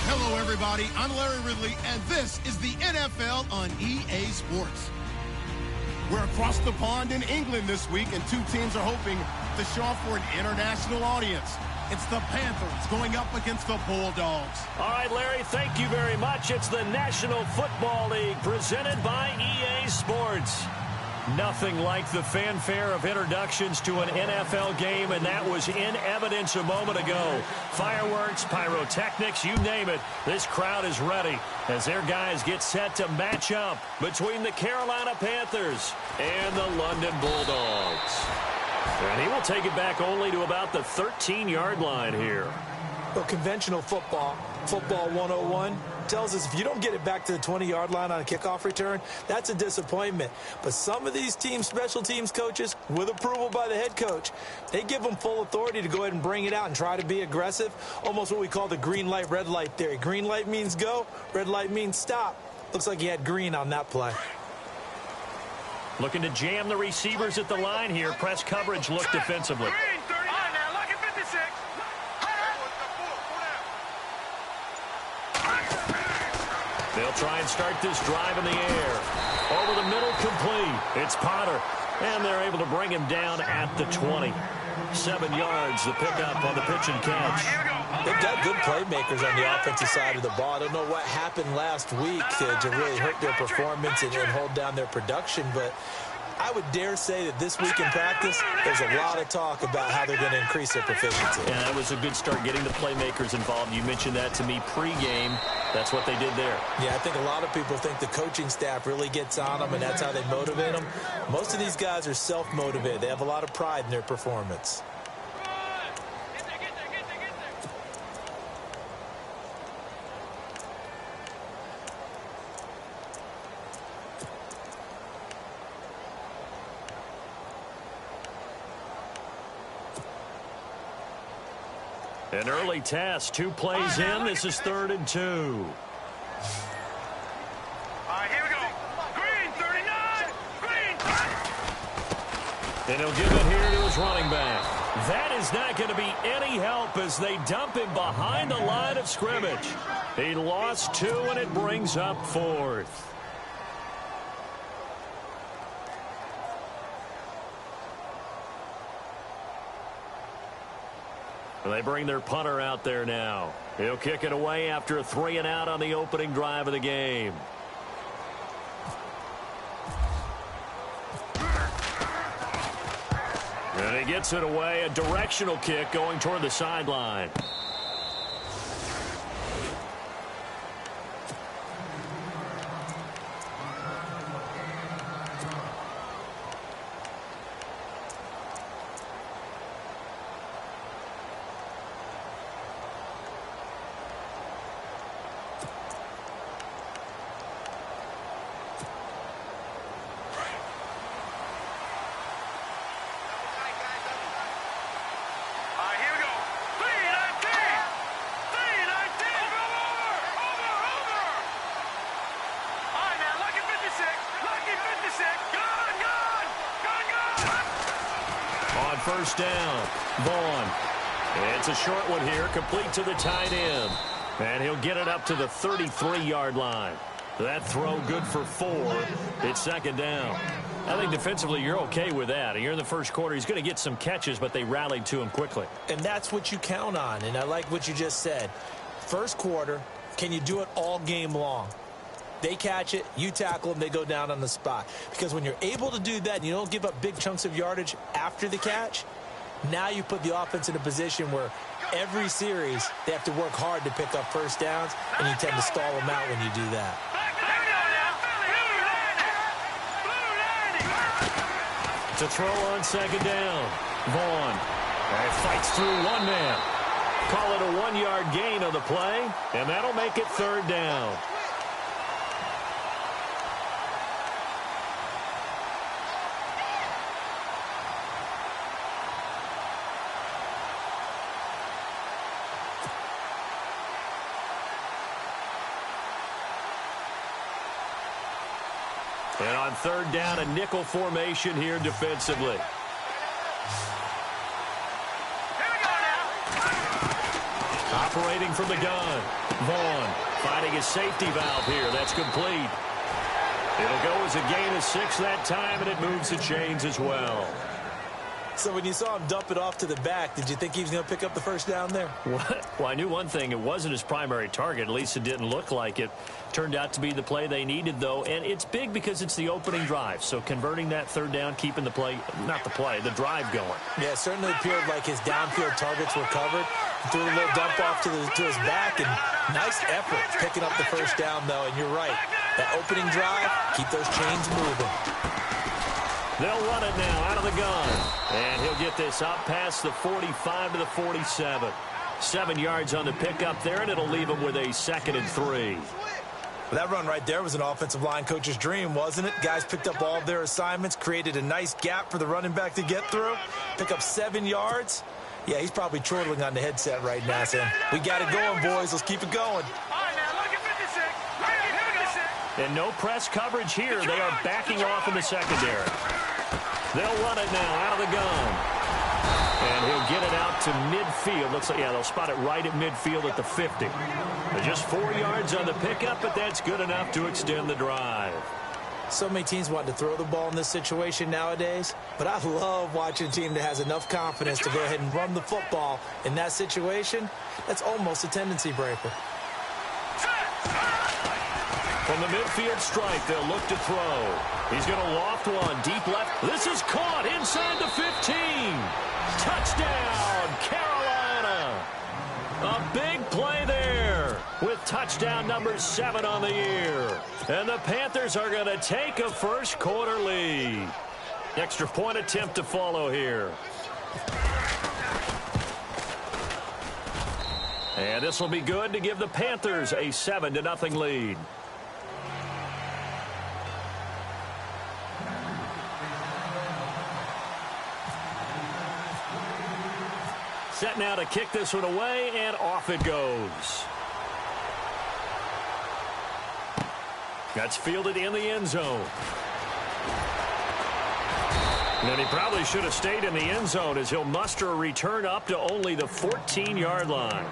Hello, everybody. I'm Larry Ridley, and this is the NFL on EA Sports. We're across the pond in England this week, and two teams are hoping to show off for an international audience. It's the Panthers going up against the Bulldogs. All right, Larry, thank you very much. It's the National Football League presented by EA Sports. Nothing like the fanfare of introductions to an NFL game, and that was in evidence a moment ago. Fireworks, pyrotechnics, you name it. This crowd is ready as their guys get set to match up between the Carolina Panthers and the London Bulldogs. And he will take it back only to about the 13-yard line here. Well, conventional football 101, tells us if you don't get it back to the 20-yard line on a kickoff return, that's a disappointment. But some of these teams, special teams coaches, with approval by the head coach, they give them full authority to go ahead and bring it out and try to be aggressive, almost what we call the green light, red light theory. Green light means go, red light means stop. Looks like he had green on that play. Looking to jam the receivers at the line here. Press coverage look defensively. They'll try and start this drive in the air. Over the middle, complete. It's Potter. And they're able to bring him down at the 20. 7 yards, the pickup on the pitch and catch. They've got good playmakers on the offensive side of the ball. I don't know what happened last week to really hurt their performance and hold down their production, but I would dare say that this week in practice, there's a lot of talk about how they're going to increase their proficiency. And that was a good start, getting the playmakers involved. You mentioned that to me pregame. That's what they did there. Yeah, I think a lot of people think the coaching staff really gets on them, and that's how they motivate them. Most of these guys are self-motivated. They have a lot of pride in their performance. An early test, 2 plays in. This is 3rd and 2. All right, here we go. Green, 39. Green. And he'll give it here to his running back. That is not going to be any help as they dump him behind the line of scrimmage. He lost 2, and it brings up 4th. They bring their punter out there now. He'll kick it away after a 3-and-out on the opening drive of the game. And he gets it away, a directional kick going toward the sideline. First down, Vaughn. It's a short one here, complete to the tight end. And he'll get it up to the 33-yard line. That throw good for 4. It's second down. I think defensively you're okay with that. You're in the first quarter. He's going to get some catches, but they rallied to him quickly. And that's what you count on, and I like what you just said. First quarter, can you do it all game long? They catch it, you tackle them, they go down on the spot. Because when you're able to do that and you don't give up big chunks of yardage after the catch, now you put the offense in a position where every series they have to work hard to pick up first downs, and you tend to stall them out when you do that. To throw on second down, Vaughn. Fights through one man. Call it a 1-yard gain on the play, and that'll make it third down. And on third down, a nickel formation here defensively. Operating from the gun. Vaughn finding his safety valve here. That's complete. It'll go as a gain of 6 that time, and it moves the chains as well. So when you saw him dump it off to the back, did you think he was going to pick up the first down there? Well, I knew one thing. It wasn't his primary target. At least it didn't look like it. Turned out to be the play they needed, though. And it's big because it's the opening drive. So converting that third down, keeping the play, not the play, the drive going. Yeah, it certainly appeared like his downfield targets were covered. He threw a little dump off to his back, and nice effort picking up the first down, though. And you're right. That opening drive, keep those chains moving. They'll run it now out of the gun. And he'll get this up past the 45 to the 47. 7 yards on the pickup there, and it'll leave him with a 2nd and 3. That run right there was an offensive line coach's dream, wasn't it? Guys picked up all of their assignments, created a nice gap for the running back to get through, pick up 7 yards. Yeah, he's probably chortling on the headset right now saying, we got it going, boys. Let's keep it going. And no press coverage here. They are backing off in the secondary. They'll run it now out of the gun. And he'll get it out to midfield. Looks like, yeah, they'll spot it right at midfield at the 50. Just 4 yards on the pickup, but that's good enough to extend the drive. So many teams want to throw the ball in this situation nowadays, but I love watching a team that has enough confidence to go ahead and run the football in that situation. That's almost a tendency breaker. From the midfield stripe, they'll look to throw. He's going to loft one deep left. This is caught inside the 15. Touchdown, Carolina. A big play there with touchdown number 7 on the year. And the Panthers are going to take a first quarter lead. Extra point attempt to follow here. And this will be good to give the Panthers a 7-0 lead. Set now to kick this one away, and off it goes. That's fielded in the end zone. And he probably should have stayed in the end zone as he'll muster a return up to only the 14-yard line.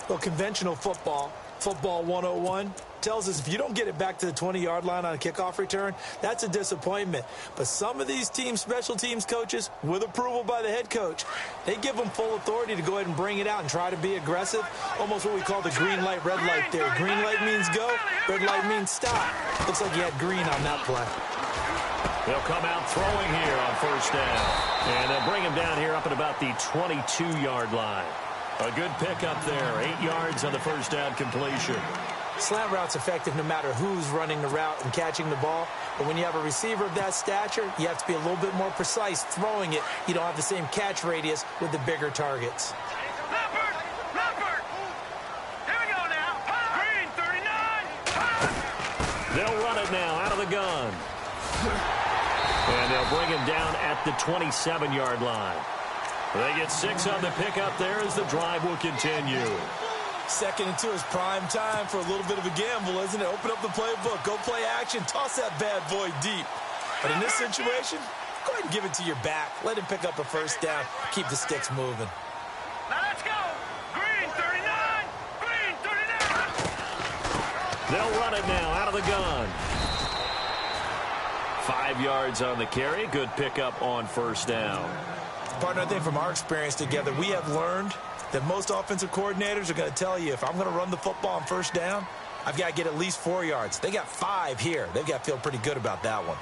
Well, conventional football 101, tells us if you don't get it back to the 20-yard line on a kickoff return, that's a disappointment. But some of these special teams coaches, with approval by the head coach, they give them full authority to go ahead and bring it out and try to be aggressive. Almost what we call the green light, red light there. Green light means go, red light means stop. Looks like you had green on that play. They'll come out throwing here on first down. And they'll bring him down here up at about the 22-yard line. A good pickup there, 8 yards on the first down completion. Slant route's effective no matter who's running the route and catching the ball. But when you have a receiver of that stature, you have to be a little bit more precise throwing it. You don't have the same catch radius with the bigger targets. Leopard! Here we go now. Green, 39. They'll run it now out of the gun. And they'll bring him down at the 27-yard line. They get 6 on the pickup there as the drive will continue. 2nd and 2 is prime time for a little bit of a gamble, isn't it? Open up the playbook, go play action, toss that bad boy deep. But in this situation, go ahead and give it to your back. Let him pick up a first down. Keep the sticks moving. Now let's go. Green, 39. Green, 39. They'll run it now out of the gun. 5 yards on the carry. Good pickup on first down. Partner, I think from our experience together, we have learned that most offensive coordinators are going to tell you if I'm going to run the football on first down, I've got to get at least 4 yards. They got 5 here. They've got to feel pretty good about that one.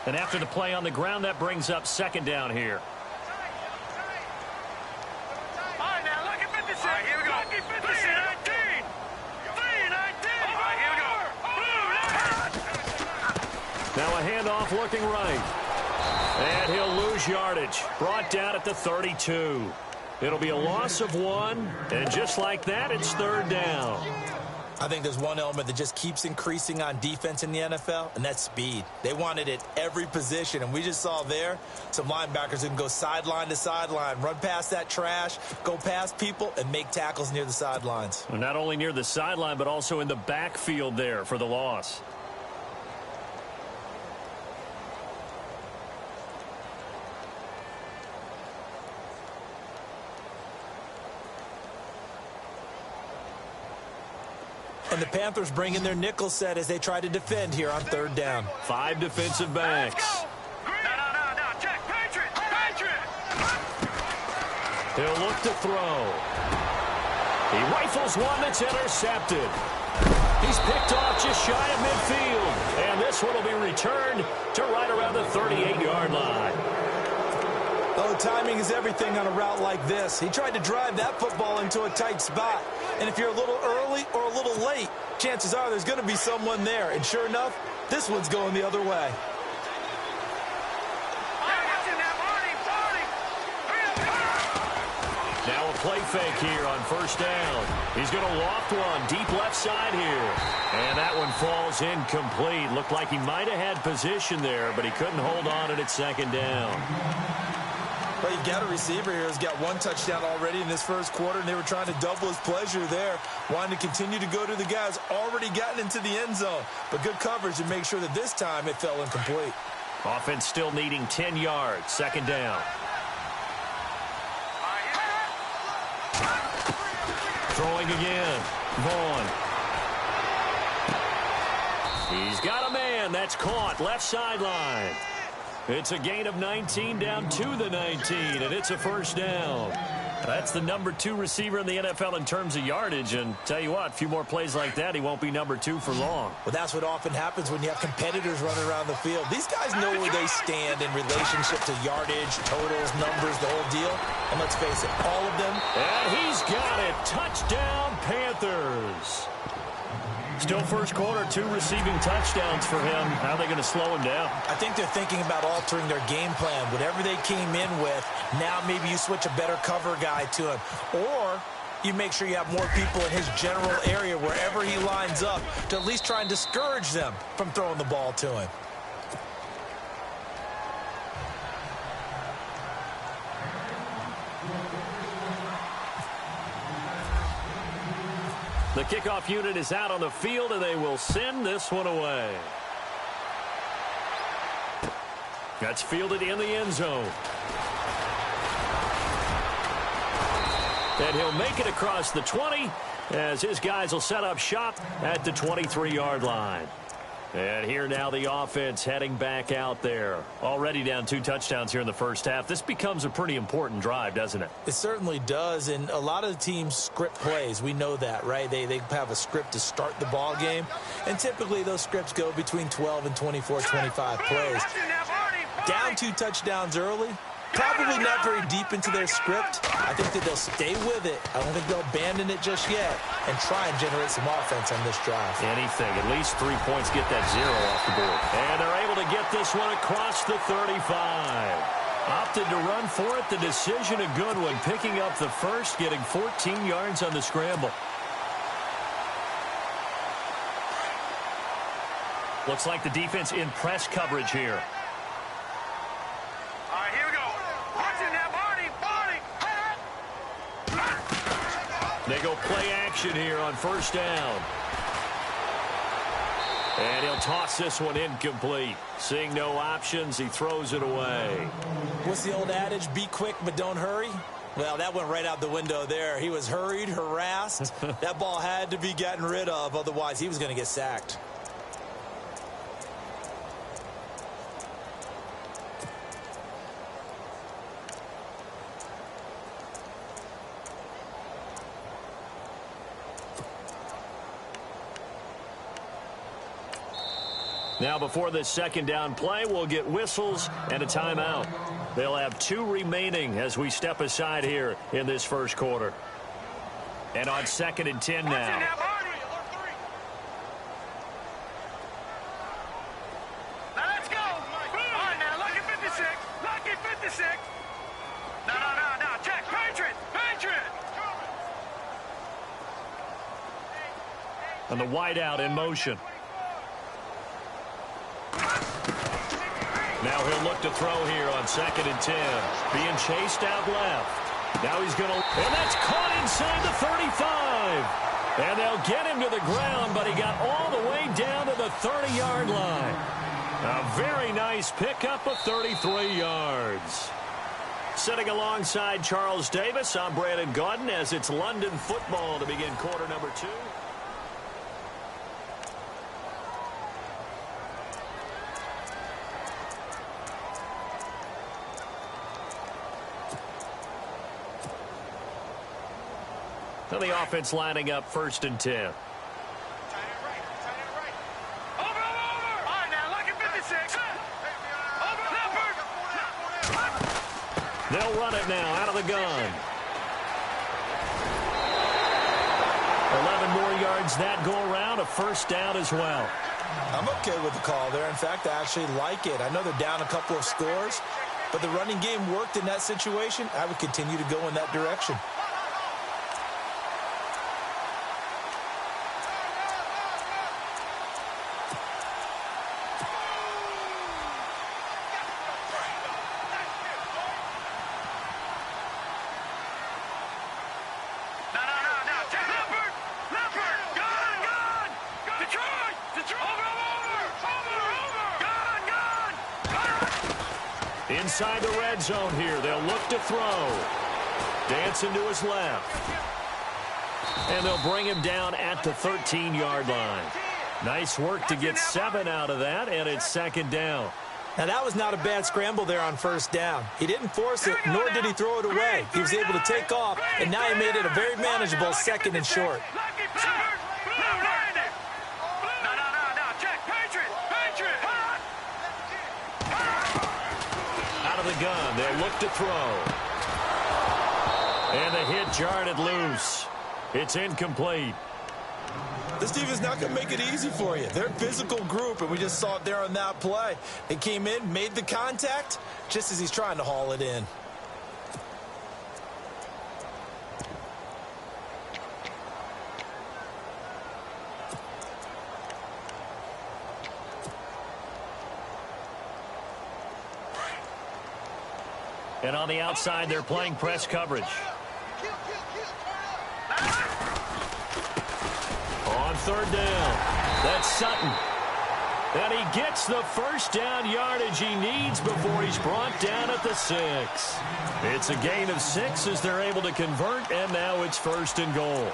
And after the play on the ground, that brings up 2nd down here. All right, now look at 56. All right, here we go. 319. 319. All right, here we go. Now a handoff looking right. And he'll lose yardage. Brought down at the 32. It'll be a loss of 1. And just like that, it's 3rd down. I think there's one element that just keeps increasing on defense in the NFL, and that's speed. They want it at every position, and we just saw there some linebackers who can go sideline to sideline, run past that trash, go past people, and make tackles near the sidelines. Well, not only near the sideline, but also in the backfield there for the loss. And the Panthers bring in their nickel set as they try to defend here on 3rd down. 5 defensive backs. No. Check. Patriot. He'll look to throw. He rifles one that's intercepted. He's picked off just shy of midfield. And this one will be returned to right around the 38-yard line. Oh, timing is everything on a route like this. He tried to drive that football into a tight spot. And if you're a little early or a little late, chances are there's going to be someone there. And sure enough, this one's going the other way. Now a play fake here on first down. He's going to loft one deep left side here. And that one falls incomplete. Looked like he might have had position there, but he couldn't hold on at 2nd down. Well, you've got a receiver here who's got 1 touchdown already in this first quarter, and they were trying to double his pleasure there, wanting to continue to go to the guys already gotten into the end zone. But good coverage to make sure that this time it fell incomplete. Offense still needing 10 yards. 2nd down. Throwing again. Vaughn. He's got a man. That's caught. Left sideline. It's a gain of 19 down to the 19, and it's a first down. That's the number 2 receiver in the NFL in terms of yardage, and tell you what, a few more plays like that, he won't be number 2 for long. Well, that's what often happens when you have competitors running around the field. These guys know where they stand in relationship to yardage, totals, numbers, the whole deal. And let's face it, all of them. And he's got it. Touchdown, Panthers. Still first quarter, 2 receiving touchdowns for him. How are they going to slow him down? I think they're thinking about altering their game plan. Whatever they came in with, now maybe you switch a better cover guy to him. Or you make sure you have more people in his general area wherever he lines up to at least try and discourage them from throwing the ball to him. The kickoff unit is out on the field, and they will send this one away. That's fielded in the end zone. And he'll make it across the 20 as his guys will set up shop at the 23-yard line. And here now the offense heading back out there. Already down 2 touchdowns here in the first half. This becomes a pretty important drive, doesn't it? It certainly does, and a lot of the teams script plays. We know that, right? They have a script to start the ball game, and typically those scripts go between 12 and 24, 25 plays. Down 2 touchdowns early, probably not very deep into their script. I think that they'll stay with it. I don't think they'll abandon it just yet and try and generate some offense on this drive. Anything. At least 3 points, get that 0 off the board. And they're able to get this one across the 35. Opted to run for it. The decision a good one. Picking up the first, getting 14 yards on the scramble. Looks like the defense in press coverage here. They go play action here on first down. And he'll toss this one incomplete. Seeing no options, he throws it away. What's the old adage? Be quick, but don't hurry. Well, that went right out the window there. He was hurried, harassed. That ball had to be gotten rid of. Otherwise, he was going to get sacked. Now, before this second down play, we'll get whistles and a timeout. They'll have 2 remaining as we step aside here in this first quarter. And on 2nd and 10 now. Now let's go. All right, now, lucky 56. Lucky 56. No. Check. Patriot. And the wideout in motion. Now he'll look to throw here on 2nd and 10. Being chased out left. Now he's going to... And that's caught inside the 35. And they'll get him to the ground, but he got all the way down to the 30-yard line. A very nice pickup of 33 yards. Sitting alongside Charles Davis, I'm Brandon Gaudin as it's London football to begin quarter number 2. So the offense lining up 1st and 10. Over. All right, now, lucky 56. Over. They'll run it now out of the gun. 11 more yards that go around, a first down as well. I'm okay with the call there. In fact, I actually like it. I know they're down a couple of scores, but the running game worked in that situation. I would continue to go in that direction. Inside the red zone here. They'll look to throw. Dancing to his left. And they'll bring him down at the 13-yard line. Nice work to get 7 out of that, and it's 2nd down. Now, that was not a bad scramble there on first down. He didn't force it, nor did he throw it away. He was able to take off, and now he made it a very manageable 2nd and short. Out of the gun, they'll look to throw. And the hit jarred it loose. It's incomplete. This defense is not going to make it easy for you. They're a physical group, and we just saw it there on that play. They came in, made the contact, just as he's trying to haul it in. And on the outside, they're playing press coverage. third down. That's Sutton. And he gets the first down yardage he needs before he's brought down at the 6. It's a gain of 6 as they're able to convert, and now it's 1st and goal.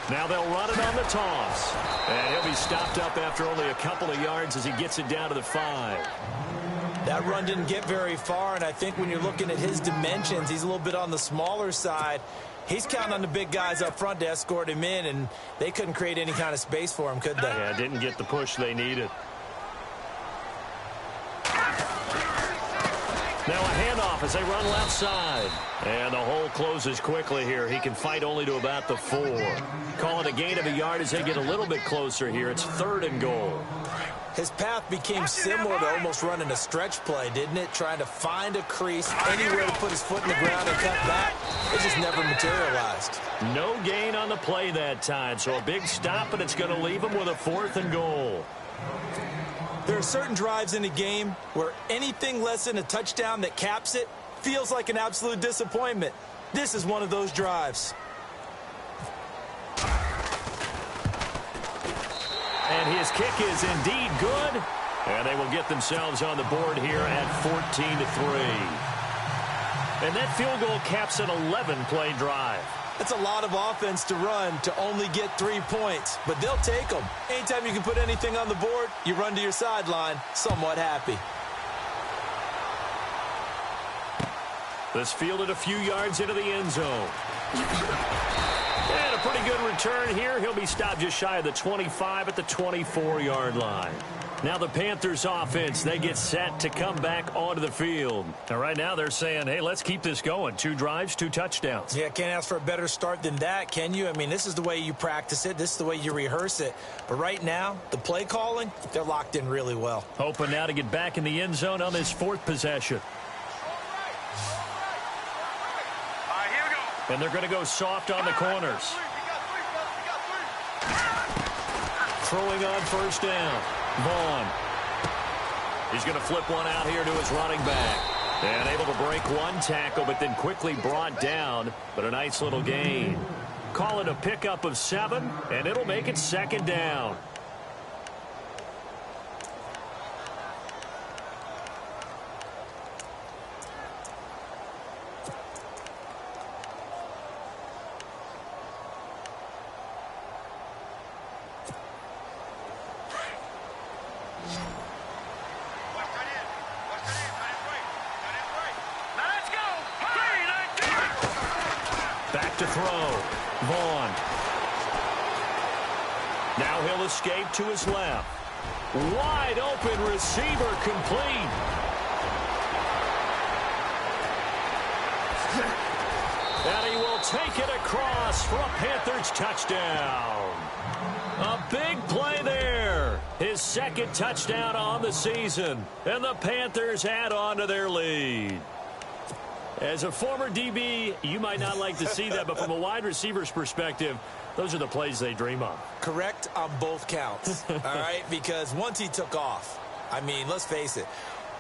Now they'll run it on the toss. And he'll be stopped up after only a couple of yards as he gets it down to the 5. That run didn't get very far, and I think when you're looking at his dimensions, he's a little bit on the smaller side. He's counting on the big guys up front to escort him in, and they couldn't create any kind of space for him, could they? Yeah, didn't get the push they needed. Now a handoff as they run left side. And the hole closes quickly here. He can fight only to about the 4. Call it a gain of a yard as they get a little bit closer here. It's 3rd and goal. His path became similar to almost running a stretch play, didn't it? Trying to find a crease, anywhere to put his foot in the ground and cut back. It just never materialized. No gain on the play that time. So a big stop, and it's going to leave him with a 4th and goal. There are certain drives in a game where anything less than a touchdown that caps it feels like an absolute disappointment. This is one of those drives. And his kick is indeed good. And they will get themselves on the board here at 14-3. And that field goal caps an 11-play drive. That's a lot of offense to run to only get 3 points, but they'll take them. Anytime you can put anything on the board, you run to your sideline somewhat happy. This fielded a few yards into the end zone. And a pretty good return here. He'll be stopped just shy of the 25 at the 24-yard line. Now the Panthers offense, they get set to come back onto the field. And right now they're saying, hey, let's keep this going. 2 drives, 2 touchdowns. Yeah, can't ask for a better start than that, can you? I mean, this is the way you practice it. This is the way you rehearse it. But right now, the play calling, they're locked in really well. Hoping now to get back in the end zone on this 4th possession. All right, here we go. And they're going to go soft on the corners. Throwing on 1st down. Vaughn. He's going to flip one out here to his running back. And able to break 1 tackle, but then quickly brought down. But a nice little gain. Call it a pickup of 7, and it'll make it 2nd down. Back to throw. Vaughn. Now he'll escape to his left. Wide open receiver complete. And he will take it across for a Panthers touchdown. A big play there. His 2nd touchdown on the season. And the Panthers add on to their lead. As a former DB, you might not like to see that, but from a wide receiver's perspective, those are the plays they dream of. Correct on both counts, all right? Because once he took off, I mean, let's face it,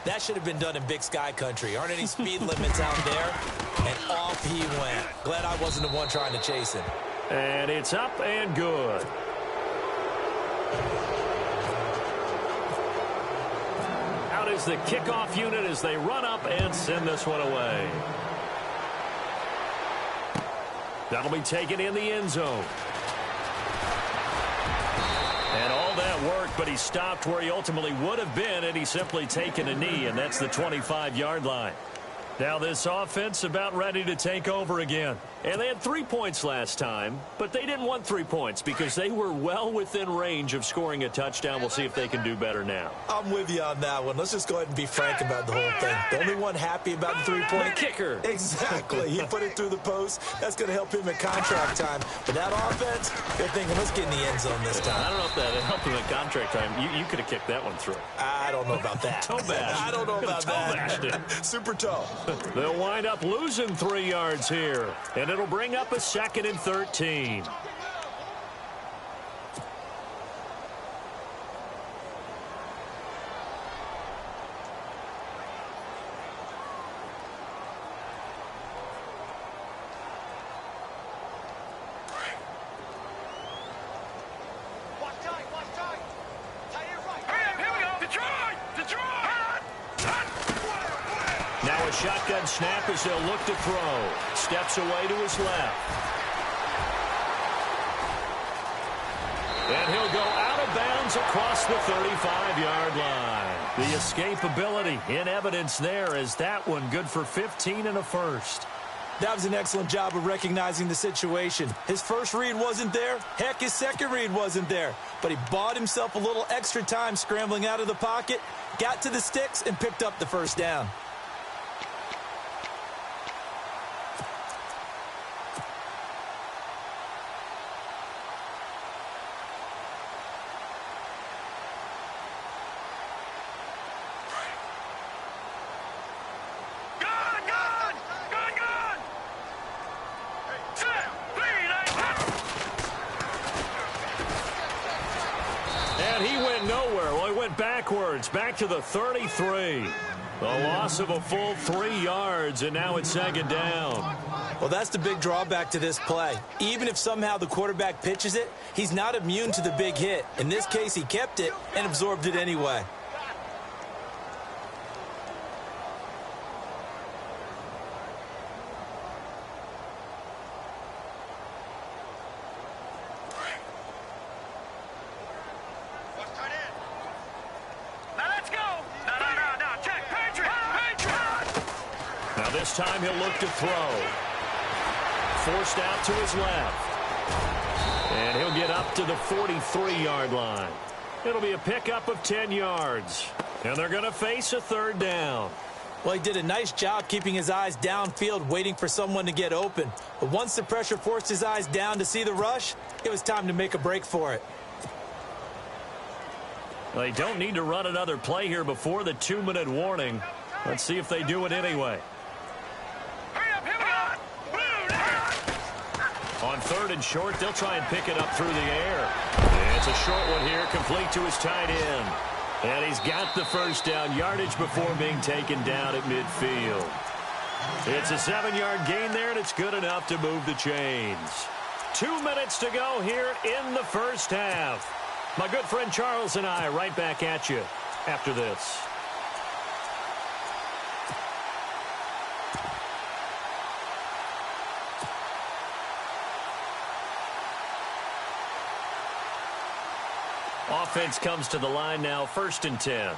that should have been done in Big Sky country. Aren't any speed limits out there? And off he went. Glad I wasn't the one trying to chase him. And it's up and good. Out is the kickoff unit as they run up and send this one away. That'll be taken in the end zone. And all that worked, but he stopped where he ultimately would have been, and he's simply taken a knee, and that's the 25-yard line. Now this offense about ready to take over again. And they had 3 points last time, but they didn't want 3 points because they were well within range of scoring a touchdown. We'll see if they can do better now. I'm with you on that one. Let's just go ahead and be frank about the whole thing. The only one happy about the 3-point kicker. Exactly. He put it through the post. That's going to help him in contract time. But that offense, they're thinking, let's get in the end zone this time. I don't know if that helped him in contract time. You could have kicked that one through. I don't know about that. Toe bash. I don't know about that. Super toe. They'll wind up losing 3 yards here, and it'll bring up a 2nd and 13. Now a shotgun snap as they'll look to throw. Steps away to his left. And he'll go out of bounds across the 35-yard line. The escapability in evidence there as that one good for 15 and a first. That was an excellent job of recognizing the situation. His first read wasn't there. Heck, his second read wasn't there. But he bought himself a little extra time scrambling out of the pocket, got to the sticks, and picked up the first down. Backwards, back to the 33. The loss of a full 3 yards, and now it's 2nd down. Well, that's the big drawback to this play. Even if somehow the quarterback pitches it, he's not immune to the big hit. In this case, he kept it and absorbed it anyway. This time he'll look to throw. Forced out to his left. And he'll get up to the 43-yard line. It'll be a pickup of 10 yards. And they're going to face a 3rd down. Well, he did a nice job keeping his eyes downfield, waiting for someone to get open. But once the pressure forced his eyes down to see the rush, it was time to make a break for it. They don't need to run another play here before the 2-minute warning. Let's see if they do it anyway. On 3rd and short, they'll try and pick it up through the air. And it's a short one here, complete to his tight end. And he's got the first down, yardage before being taken down at midfield. It's a 7-yard gain there, and it's good enough to move the chains. 2 minutes to go here in the first half. My good friend Charles and I right back at you after this. Offense comes to the line now, 1st and 10.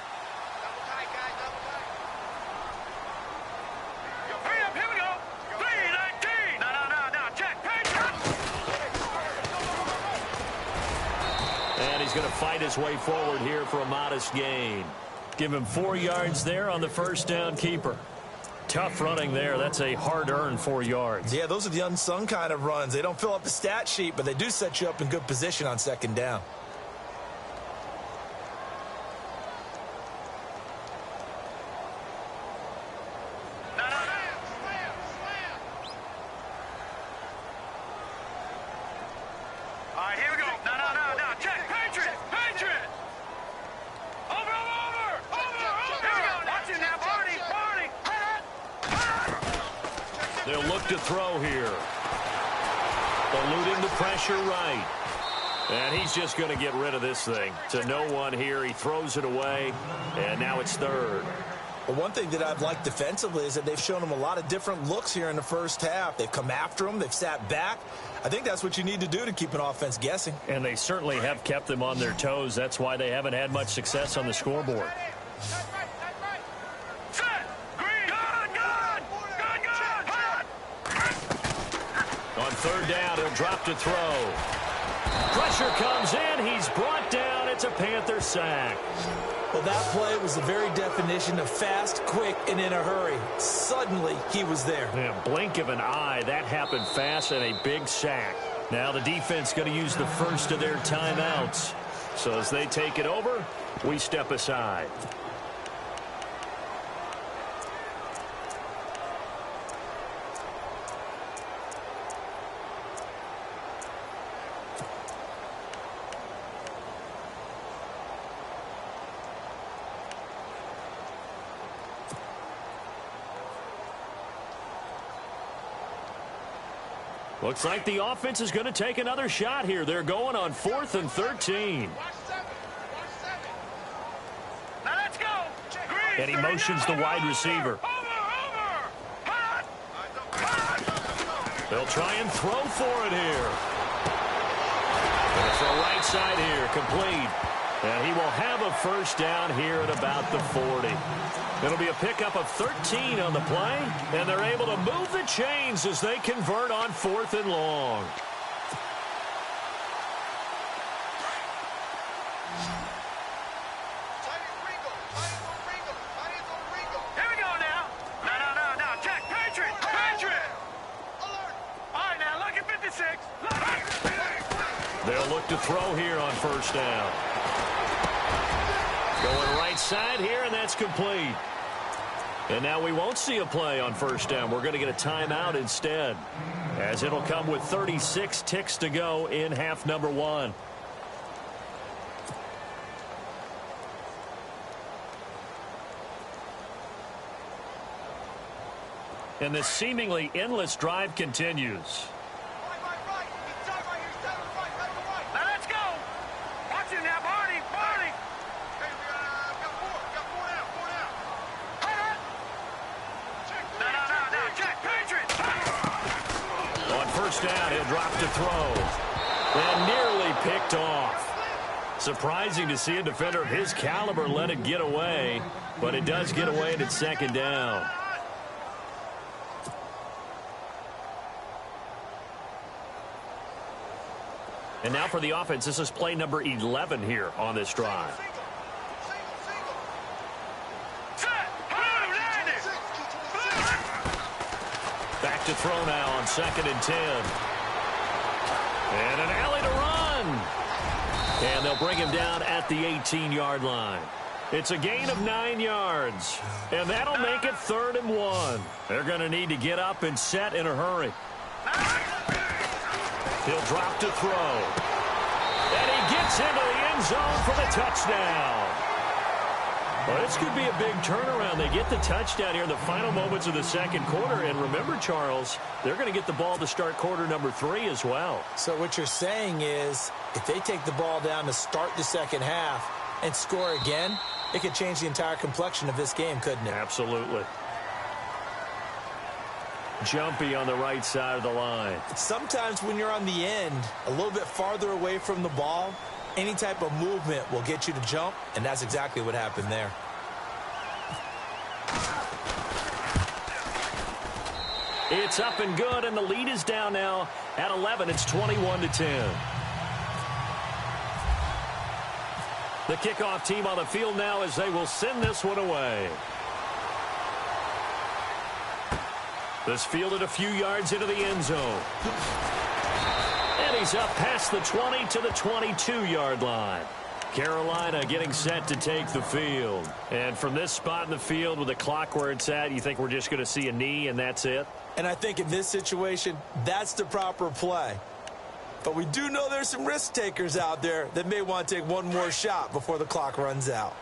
And he's going to fight his way forward here for a modest gain. Give him 4 yards there on the first down keeper. Tough running there. That's a hard-earned 4 yards. Yeah, those are the unsung kind of runs. They don't fill up the stat sheet, but they do set you up in good position on 2nd down. They'll look to throw here. Eluding the pressure right. And he's just going to get rid of this thing. To no one here. He throws it away. And now it's 3rd. Well, one thing that I've liked defensively is that they've shown him a lot of different looks here in the first half. They've come after him. They've sat back. I think that's what you need to do to keep an offense guessing. And they certainly have kept them on their toes. That's why they haven't had much success on the scoreboard. third down. He'll drop to throw. Pressure comes in. He's brought down. It's a Panther sack. Well, that play was the very definition of fast, quick, and in a hurry. Suddenly, he was there. Yeah, blink of an eye. That happened fast and a big sack. Now the defense going to use the first of their timeouts. So as they take it over, we step aside. Looks like the offense is going to take another shot here. They're going on 4th and 13. Now let's go. And he motions the wide receiver. They'll try and throw for it here. And it's the right side here, complete. And he will have a first down here at about the 40. It'll be a pickup of 13 on the play, and they're able to move the chains as they convert on 4th and long. Here we go now. No. Check. Patriot. Alert. All right, now look at 56. They'll look to throw here on first down. Going right side here, and that's complete. And now we won't see a play on first down. We're going to get a timeout instead, as it'll come with 36 ticks to go in half number 1. And this seemingly endless drive continues. Now let's go. Watch it now, Barney. Hey, we got 4 down. No. Check. Patriot. On first down, he'll drop to throw. And nearly picked off. Surprising to see a defender of his caliber let it get away, but it does get away and it's second down. And now for the offense, this is play number 11 here on this drive. Back to throw now on 2nd and 10. And an alley to run. And they'll bring him down at the 18-yard line. It's a gain of 9 yards. And that'll make it 3rd and 1. They're going to need to get up and set in a hurry. He'll drop to throw. And he gets into the end zone for the touchdown. Well, this could be a big turnaround. They get the touchdown here in the final moments of the second quarter. And remember, Charles, they're going to get the ball to start quarter number 3 as well. So what you're saying is if they take the ball down to start the second half and score again, it could change the entire complexion of this game, couldn't it? Absolutely. Jumpy on the right side of the line. Sometimes when you're on the end, a little bit farther away from the ball, any type of movement will get you to jump, and that's exactly what happened there. It's up and good, and the lead is down now at 11. It's 21-10. The kickoff team on the field now as they will send this one away. This fielded a few yards into the end zone. And he's up past the 20 to the 22-yard line. Carolina getting set to take the field. And from this spot in the field with the clock where it's at, you think we're just going to see a knee and that's it? And I think in this situation, that's the proper play. But we do know there's some risk takers out there that may want to take one more shot before the clock runs out.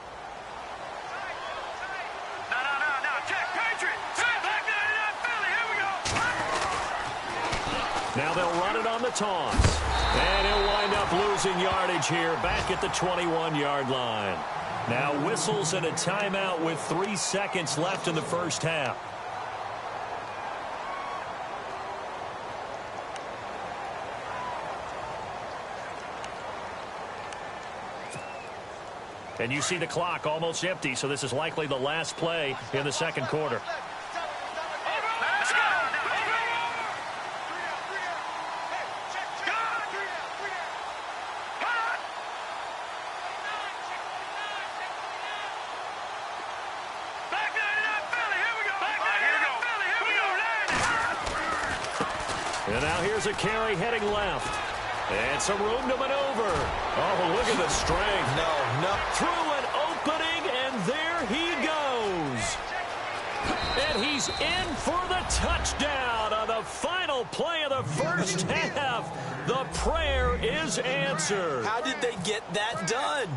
No. Check. Patriot. Back Philly. Here we go. Now they'll run it on the toss. And he'll wind up losing yardage here back at the 21-yard line. Now whistles and a timeout with 3 seconds left in the first half. And you see the clock almost empty, so this is likely the last play in the second quarter. And now here's a carry heading left. And some room to maneuver. Oh, look at the strength. No. Through an opening, and there he goes. And he's in for the touchdown on the final play of the first half. The prayer is answered. How did they get that done?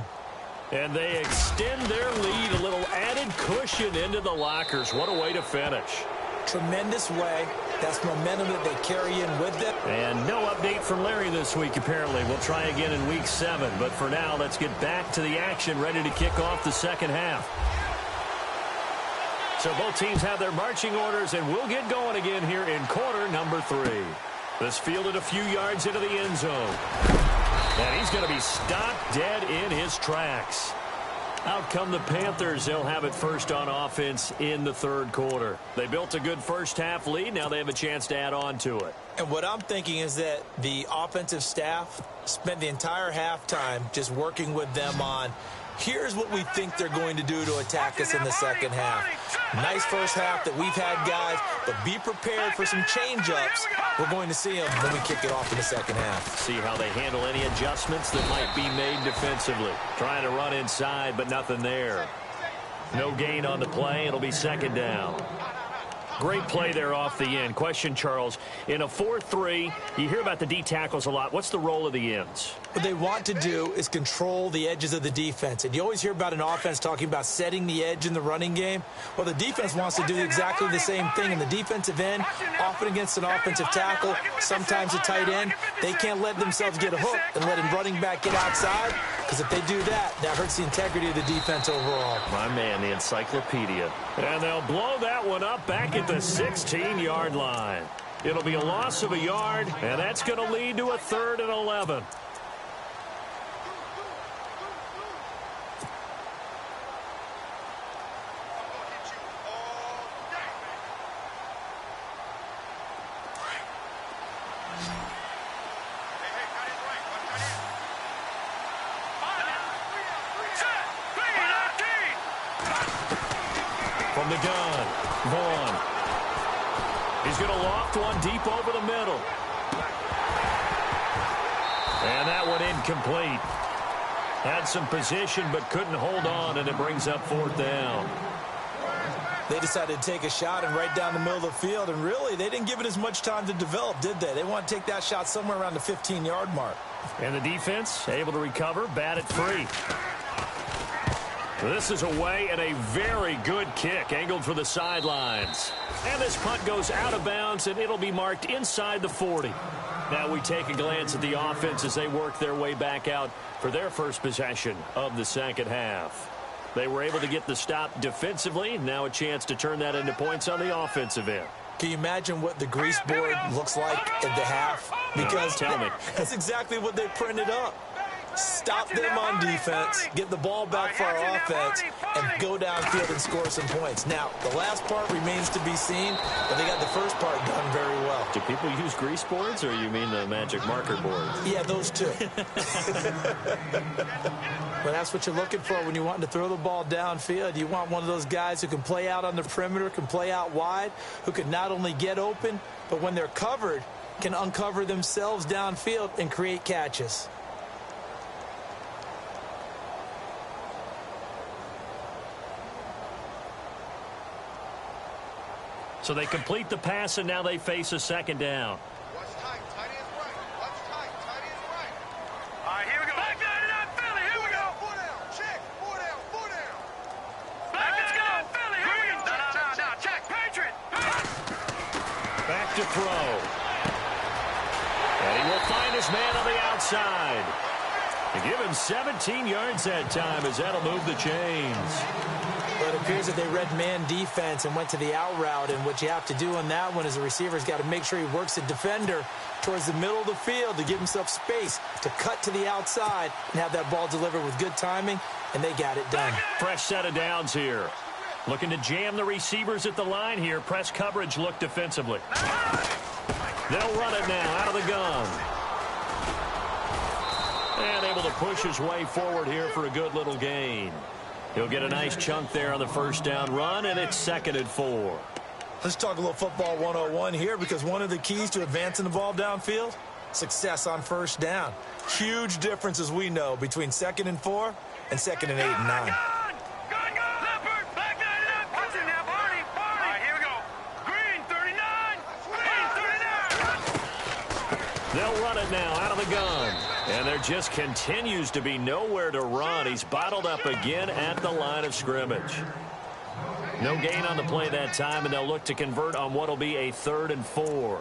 And they extend their lead, a little added cushion into the lockers. What a way to finish. Tremendous way. That's momentum that they carry in with them. And no update from Larry this week, apparently. We'll try again in week 7. But for now, let's get back to the action, ready to kick off the second half. So both teams have their marching orders, and we'll get going again here in quarter number 3. This fielded a few yards into the end zone. And he's going to be stopped dead in his tracks. Out come the Panthers. They'll have it first on offense in the third quarter. They built a good first-half lead. Now they have a chance to add on to it. And what I'm thinking is that the offensive staff spent the entire halftime just working with them on, here's what we think they're going to do to attack us in the second half. Nice first half that we've had, guys, but be prepared for some change-ups. We're going to see them when we kick it off in the second half. See how they handle any adjustments that might be made defensively. Trying to run inside, but nothing there. No gain on the play. It'll be second down. Great play there off the end. Question, Charles, in a 4-3, you hear about the D tackles a lot. What's the role of the ends? What they want to do is control the edges of the defense. And you always hear about an offense talking about setting the edge in the running game. Well, the defense wants to do exactly the same thing. In the defensive end, often against an offensive tackle, sometimes a tight end, they can't let themselves get a hook and let a running back get outside. Because if they do that, that hurts the integrity of the defense overall. My man, the encyclopedia. And they'll blow that one up back at the 16-yard line. It'll be a loss of a yard, and that's going to lead to a 3rd and 11. From the gun, Vaughn. He's going to loft one deep over the middle. And that one incomplete. Had some position but couldn't hold on, and it brings up 4th down. They decided to take a shot and right down the middle of the field, and really, they didn't give it as much time to develop, did they? They want to take that shot somewhere around the 15-yard mark. And the defense able to recover, bat it free. This is away and a very good kick, angled for the sidelines. And this punt goes out of bounds, and it'll be marked inside the 40. Now we take a glance at the offense as they work their way back out for their first possession of the second half. They were able to get the stop defensively. Now a chance to turn that into points on the offensive end. Can you imagine what the grease board looks like at the half? Because tell me. That's exactly what they printed up. Stop them on defense, get the ball back for our offense, and go downfield and score some points. Now, the last part remains to be seen, but they got the first part done very well. Do people use grease boards, or you mean the magic marker boards? Yeah, those two. But that's what you're looking for when you want to throw the ball downfield. You want one of those guys who can play out on the perimeter, can play out wide, who can not only get open, but when they're covered, can uncover themselves downfield and create catches. So they complete the pass, and now they face a second down. Watch tight. Tight end's right. Watch tight. Tight end's right. All right, here we go. Back down to that Philly. Here we go. Four down. Check. Four down. Four down. Let's go. Philly. Here we go. No. Check. Patriot. Back to throw. And he will find his man on the outside. And give him 17 yards that time, as that'll move the chains. But it appears that they read man defense and went to the out route. And what you have to do on that one is the receiver's got to make sure he works the defender towards the middle of the field to give himself space to cut to the outside and have that ball delivered with good timing, and they got it done. Fresh set of downs here. Looking to jam the receivers at the line here. Press coverage look defensively. They'll run it now out of the gun. And able to push his way forward here for a good little gain. He'll get a nice chunk there on the first down run, and it's 2nd and 4. Let's talk a little football 101 here, because one of the keys to advancing the ball downfield, success on first down. Huge difference, as we know, between 2nd and 4 and 2nd and 8 and 9. They'll run it now out of the gun. And there just continues to be nowhere to run. He's bottled up again at the line of scrimmage. No gain on the play that time, and they'll look to convert on what will be a 3rd and 4.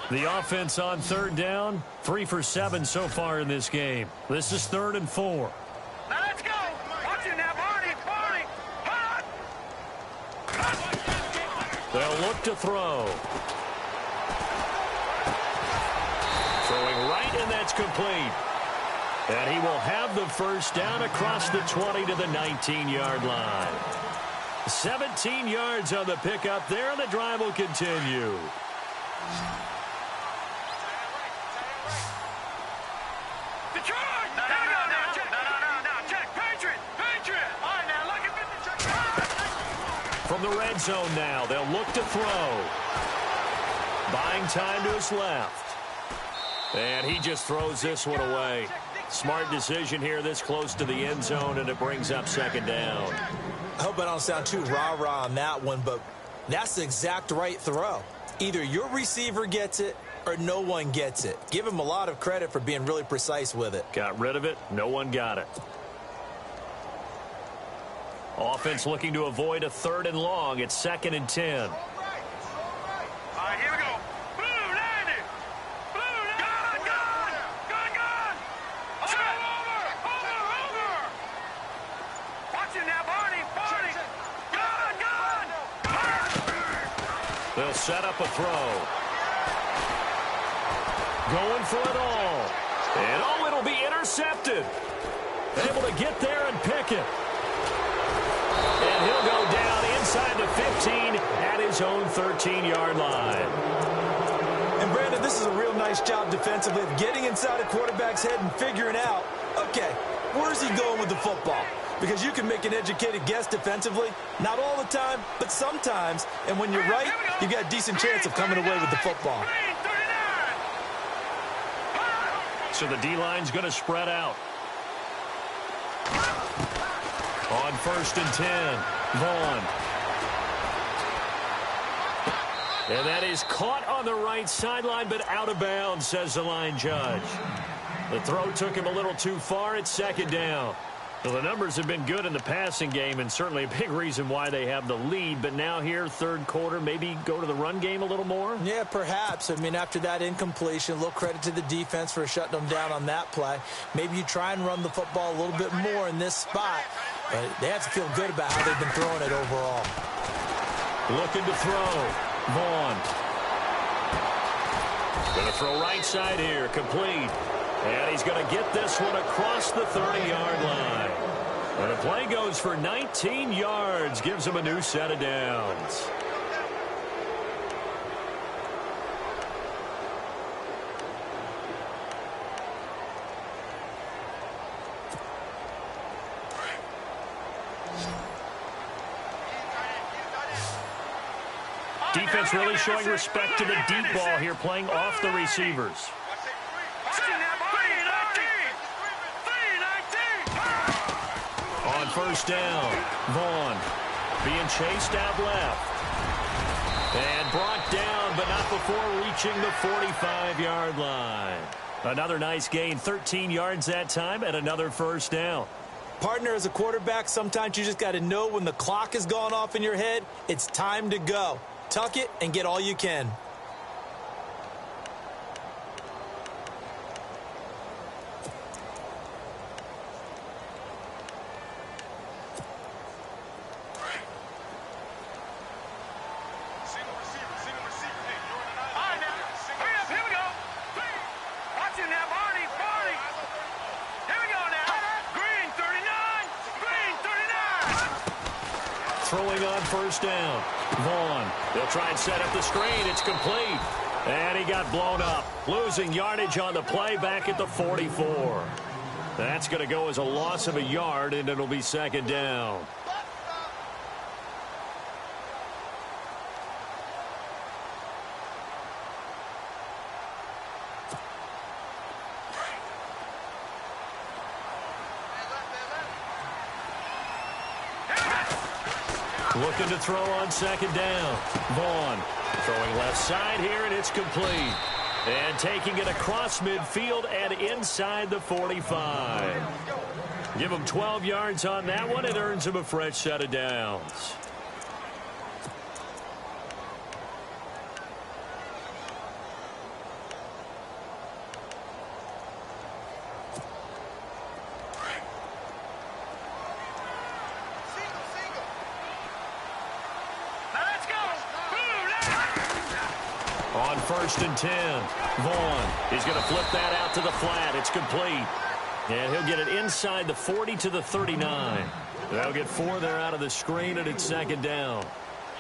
The offense on 3rd down, 3 for 7 so far in this game. This is 3rd and 4. Now let's go. Watch it now, Barney. They'll look to throw. Throwing right, and that's complete. And he will have the first down across the 20 to the 19-yard line. 17 yards on the pickup there, and the drive will continue. From the red zone now, they'll look to throw. Buying time to his left. And he just throws this one away. Smart decision here this close to the end zone, and it brings up 2nd down. I hope I don't sound too rah-rah on that one, but that's the exact right throw. Either your receiver gets it or no one gets it. Give him a lot of credit for being really precise with it. Got rid of it. No one got it. Offense looking to avoid a 3rd and long. It's 2nd and 10. All right, here we go. Blue, landed. Blue, landed. Gun. Over. Watch it now, Barney. Gun. They'll set up a throw. Going for it all. And it'll be intercepted. Able to get there and pick it. And he'll go down inside the 15 at his own 13-yard line. And, Brandon, this is a real nice job defensively of getting inside a quarterback's head and figuring out, okay, where's he going with the football? Because you can make an educated guess defensively, not all the time, but sometimes. And when you're right, you've got a decent chance of coming away with the football. So the D-line's going to spread out. On 1st and 10, Vaughn. And that is caught on the right sideline, but out of bounds, says the line judge. The throw took him a little too far. It's 2nd down. Well, the numbers have been good in the passing game, and certainly a big reason why they have the lead. But now here, 3rd quarter, maybe go to the run game a little more? Yeah, perhaps. I mean, after that incompletion, a little credit to the defense for shutting them down on that play. Maybe you try and run the football a little bit more in this spot. But they have to feel good about how they've been throwing it overall. Looking to throw. Vaughn. Going to throw right side here. Complete. And he's going to get this one across the 30-yard line. And the play goes for 19 yards. Gives him a new set of downs. Defense really showing respect to the deep ball here, playing off the receivers. On 1st down, Vaughn being chased out left. And brought down, but not before reaching the 45-yard line. Another nice gain, 13 yards that time, and another 1st down. Partner, as a quarterback, sometimes you just got to know when the clock has gone off in your head, it's time to go. Tuck it and get all you can. Throwing on 1st down. Vaughn. They'll try and set up the screen. It's complete. And he got blown up, losing yardage on the play back at the 44. That's going to go as a loss of a yard, and it'll be second down. Looking to throw on second down. Vaughn throwing left side here, and it's complete. And taking it across midfield and inside the 45. Give him 12 yards on that one. It earns him a fresh set of downs. On 1st and 10, Vaughn is going to flip that out to the flat. It's complete. And he'll get it inside the 40 to the 39. They'll get 4 there out of the screen, and it's second down.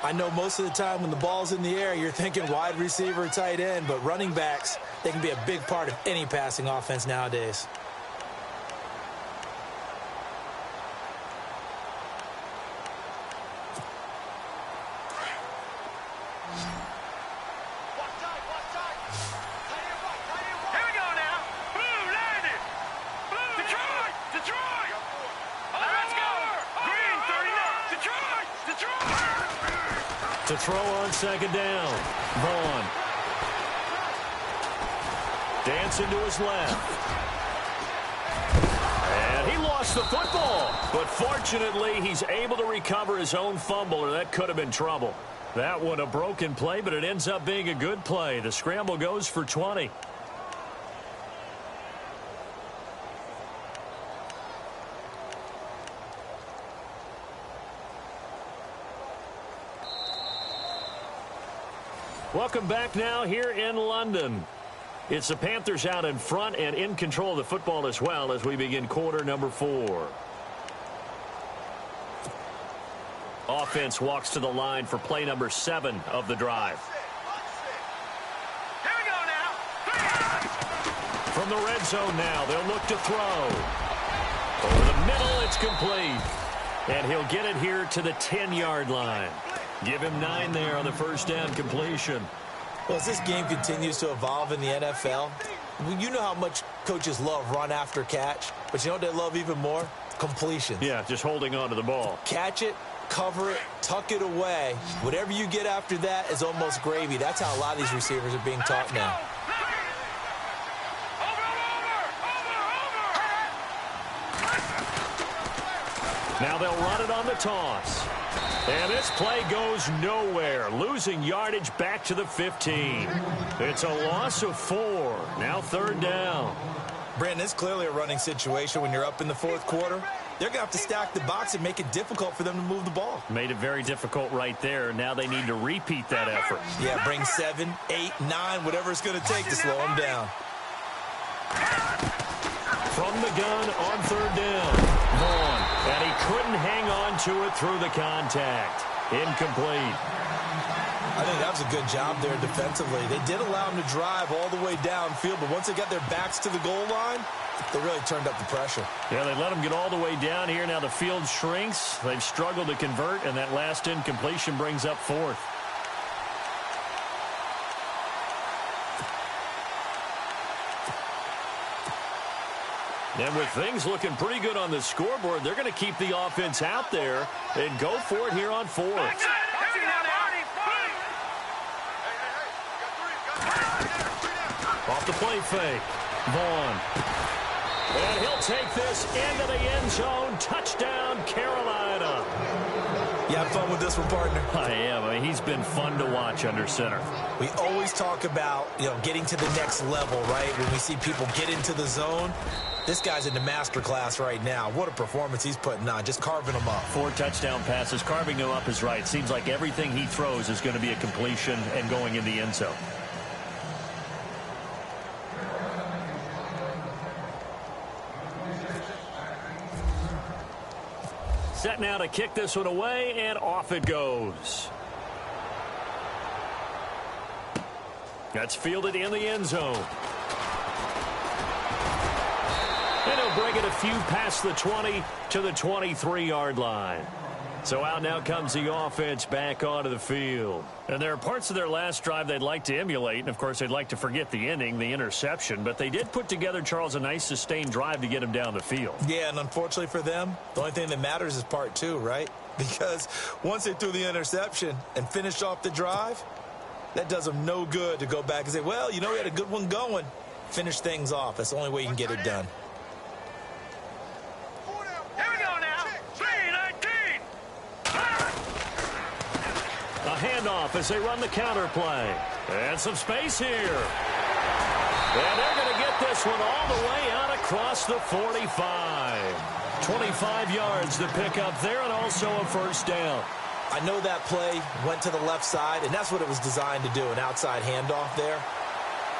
I know most of the time when the ball's in the air, you're thinking wide receiver, tight end, but running backs, they can be a big part of any passing offense nowadays. To throw on second down, Vaughn. Dancing to his left. And he lost the football. But fortunately, he's able to recover his own fumble, or that could have been trouble. That one a broken play, but it ends up being a good play. The scramble goes for 20. Welcome back now here in London. It's the Panthers out in front and in control of the football as well as we begin quarter number 4. Offense walks to the line for play number 7 of the drive. Here we go now. From the red zone now, they'll look to throw. Over the middle, it's complete. And he'll get it here to the 10-yard line. Give him 9 there on the first down completion. Well, as this game continues to evolve in the NFL, you know how much coaches love run after catch, but you know what they love even more? Completion. Yeah, just holding on to the ball. Catch it, cover it, tuck it away. Whatever you get after that is almost gravy. That's how a lot of these receivers are being taught now. Now they'll run it on the toss. And this play goes nowhere, losing yardage back to the 15. It's a loss of 4. Now third down. Brandon, it's clearly a running situation when you're up in the fourth quarter. They're going to have to stack the box and make it difficult for them to move the ball. Made it very difficult right there. Now they need to repeat that effort. Yeah, bring 7, 8, 9, whatever it's going to take to slow them down. From the gun on third down, Vaughn. And he couldn't hang on to it through the contact. Incomplete. I think that was a good job there defensively. They did allow him to drive all the way downfield, but once they got their backs to the goal line, they really turned up the pressure. Yeah, they let him get all the way down here. Now the field shrinks. They've struggled to convert, and that last incompletion brings up 4th. And with things looking pretty good on the scoreboard, they're going to keep the offense out there and go for it here on 4th. Off the play fake. Vaughn. And he'll take this into the end zone. Touchdown, Carolina. You have fun with this one, partner? I am. I mean, he's been fun to watch under center. We always talk about, getting to the next level, right? When we see people get into the zone. This guy's in the master class right now. What a performance he's putting on, just carving them up. 4 touchdown passes. Carving them up is right. Seems like everything he throws is going to be a completion and going in the end zone. Set now to kick this one away, and off it goes. That's fielded in the end zone. And he'll bring it a few past the 20 to the 23-yard line. So out now comes the offense back onto the field. And there are parts of their last drive they'd like to emulate. And, of course, they'd like to forget the ending, the interception. But they did put together, Charles, a nice sustained drive to get him down the field. Yeah, and unfortunately for them, the only thing that matters is part two, right? Because once they threw the interception and finished off the drive, that does them no good to go back and say, well, you know, we had a good one going. Finish things off. That's the only way you can get it done. A handoff as they run the counter play. And some space here. And they're going to get this one all the way out across the 45. 25 yards to pick up there and also a first down. I know that play went to the left side, and that's what it was designed to do, an outside handoff there.